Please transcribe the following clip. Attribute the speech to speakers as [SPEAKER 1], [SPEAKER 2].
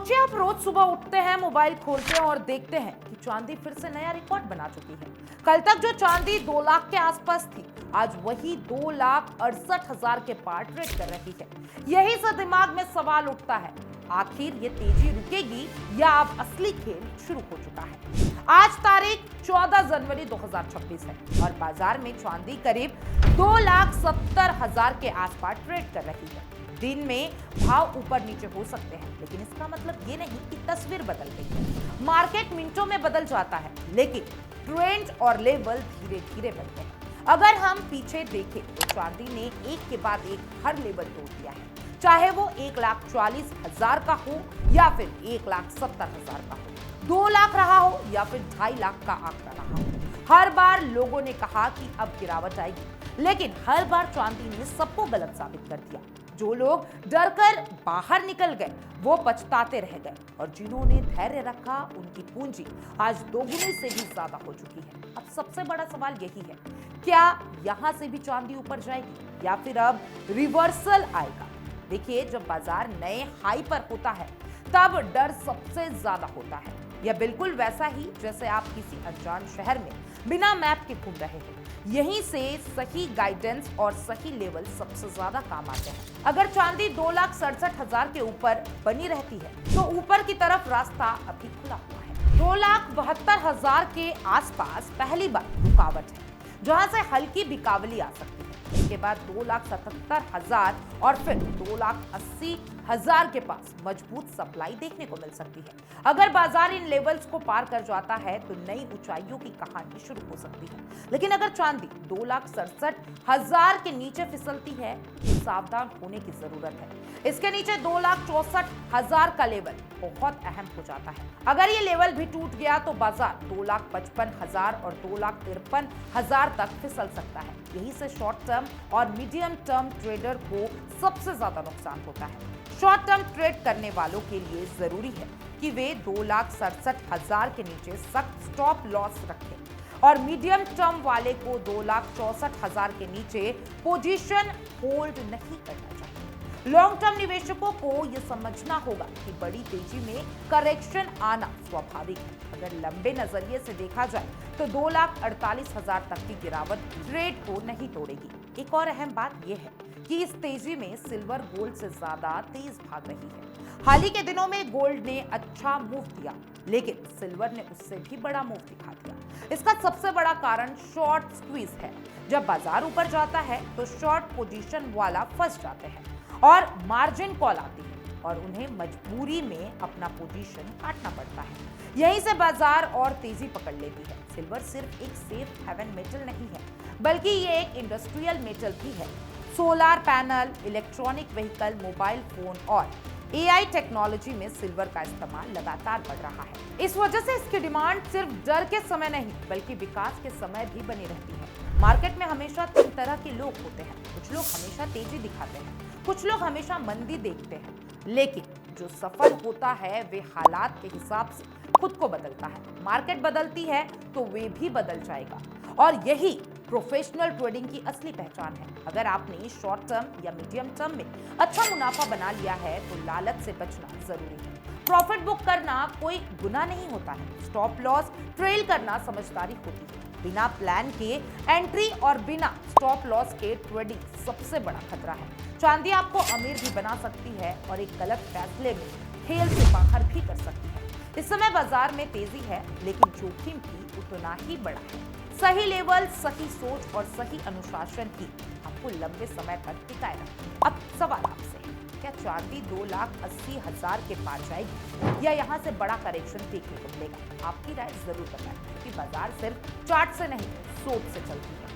[SPEAKER 1] सोचिए आप रोज सुबह उठते हैं, मोबाइल खोलते हैं और देखते हैं कि चांदी फिर से नया रिकॉर्ड बना चुकी है। कल तक जो चांदी 2 लाख के आसपास थी, आज वही 2,68,000 के पार ट्रेड कर रही है। यही से दिमाग में सवाल उठता है, आखिर ये तेजी रुकेगी या अब असली खेल शुरू हो चुका है। आज तारीख 14 जनवरी 2026 है और बाजार में चांदी करीब 2,70,000 के आसपास ट्रेड कर रही है। दिन में भाव ऊपर नीचे हो सकते हैं, लेकिन इसका मतलब ये नहीं कि तस्वीर बदल गई है। मार्केट मिनटों में बदल जाता है, लेकिन ट्रेंड और लेवल धीरे धीरे बनते हैं। अगर हम पीछे देखें तो चांदी ने एक के बाद एक हर लेवल तोड़ दिया है, चाहे वो 1,40,000 का हो या फिर 1,70,000 का हो, 2 लाख रहा हो या फिर 2.5 लाख का आंकड़ा रहा हो। हर बार लोगों ने कहा कि अब गिरावट आएगी, लेकिन हर बार चांदी ने सबको गलत साबित कर दिया। जो लोग डरकर बाहर निकल गए वो पछताते रह गए, और जिन्होंने धैर्य रखा उनकी पूंजी आज दोगुनी से भी ज्यादा हो चुकी है। अब सबसे बड़ा सवाल यही है, क्या यहां से भी चांदी ऊपर जाएगी या फिर अब रिवर्सल आएगा? देखिए, जब बाजार नए हाई पर होता है तब डर सबसे ज्यादा होता है। यह बिल्कुल वैसा ही जैसे आप किसी अनजान शहर में बिना मैप के घूम रहे हैं। यहीं से सही गाइडेंस और सही लेवल सबसे ज्यादा काम आते हैं। अगर चांदी 2,67,000 के ऊपर बनी रहती है तो ऊपर की तरफ रास्ता अभी खुला हुआ है। 2,72,000 के आसपास पहली बार रुकावट है, जहां से हल्की बिकावली आ सकती है। इसके बाद 2,77,000 और फिर 2,80,000 के पास मजबूत सप्लाई देखने को मिल सकती है। अगर बाजार इन लेवल्स को पार कर जाता है तो नई ऊंचाइयों की कहानी शुरू हो सकती है। लेकिन अगर चांदी 2,67,000 के नीचे फिसलती है तो सावधान होने की जरूरत है। इसके नीचे 2,64,000 का लेवल बहुत अहम हो जाता है। अगर ये लेवल भी टूट गया तो बाजार 2,55,000 और 2,53,000 तक फिसल सकता है। यही से शॉर्ट टर्म और मीडियम टर्म ट्रेडर को सबसे ज्यादा नुकसान होता है। शॉर्ट टर्म ट्रेड करने वालों के लिए जरूरी है कि वे 2,67,000 के नीचे सख्त स्टॉप लॉस रखें, और मीडियम टर्म वाले को 2,64,000 के नीचे पोजीशन होल्ड नहीं करना चाहिए। लॉन्ग टर्म निवेशकों को यह समझना होगा कि बड़ी तेजी में करेक्शन आना स्वाभाविक है। अगर लंबे नजरिए से देखा जाए तो 2,48,000 तक की गिरावट ट्रेड को नहीं तोड़ेगी। एक और अहम बात यह है कि इस तेजी में सिल्वर गोल्ड से ज्यादा तेज भाग रही है। हाल ही के दिनों में गोल्ड ने अच्छा मूव दिया, लेकिन सिल्वर ने उससे भी बड़ा मूव दिखा दिया। इसका सबसे बड़ा कारण शॉर्ट स्क्वीज है। जब बाजार ऊपर जाता है तो शॉर्ट पोजीशन वाला फंस जाते हैं और मार्जिन कॉल आती है और उन्हें मजबूरी में अपना पोजीशन काटना पड़ता है। यहीं से बाजार और तेजी पकड़ लेती है। सिल्वर सिर्फ एक सेफ हेवन मेटल नहीं है, बल्कि ये एक इंडस्ट्रियल मेटल भी है। Solar panel, electronic vehicle, mobile phone और AI टेक्नोलॉजी में सिल्वर का इस्तेमाल लगातार बढ़ रहा है। इस वजह से इसकी डिमांड सिर्फ डर के समय नहीं बल्कि विकास के समय भी बनी रहती है। मार्केट में हमेशा 3 तरह के लोग होते हैं। कुछ लोग हमेशा तेजी दिखाते हैं, कुछ लोग हमेशा मंदी देखते हैं, लेकिन जो सफल होता है वे हालात के हिसाब से खुद को बदलता है। मार्केट बदलती है तो वे भी बदल जाएगा, और यही प्रोफेशनल ट्रेडिंग की असली पहचान है। अगर आपने शॉर्ट टर्म या मीडियम टर्म में अच्छा मुनाफा बना लिया है तो लालच से बचना जरूरी है। प्रॉफिट बुक करना कोई गुनाह नहीं होता है, स्टॉप लॉस ट्रेल करना समझदारी होती है। बिना प्लान के एंट्री और बिना स्टॉप लॉस के ट्रेडिंग सबसे बड़ा खतरा है। चांदी आपको अमीर भी बना सकती है और एक गलत फैसले में खेल से बाहर भी कर सकती है। इस समय बाजार में तेजी है, लेकिन जोखिम भी उतना ही बड़ा है। सही लेवल, सही सोच और सही अनुशासन ही आपको लंबे समय तक टिकाए रखती है। अब सवाल आपसे है, क्या चांदी 2,80,000 के पार जाएगी या यहाँ से बड़ा करेक्शन देखने को मिलेगा? आपकी राय जरूर बताएं, क्योंकि बाजार सिर्फ चार्ट से नहीं सोच से चलती है।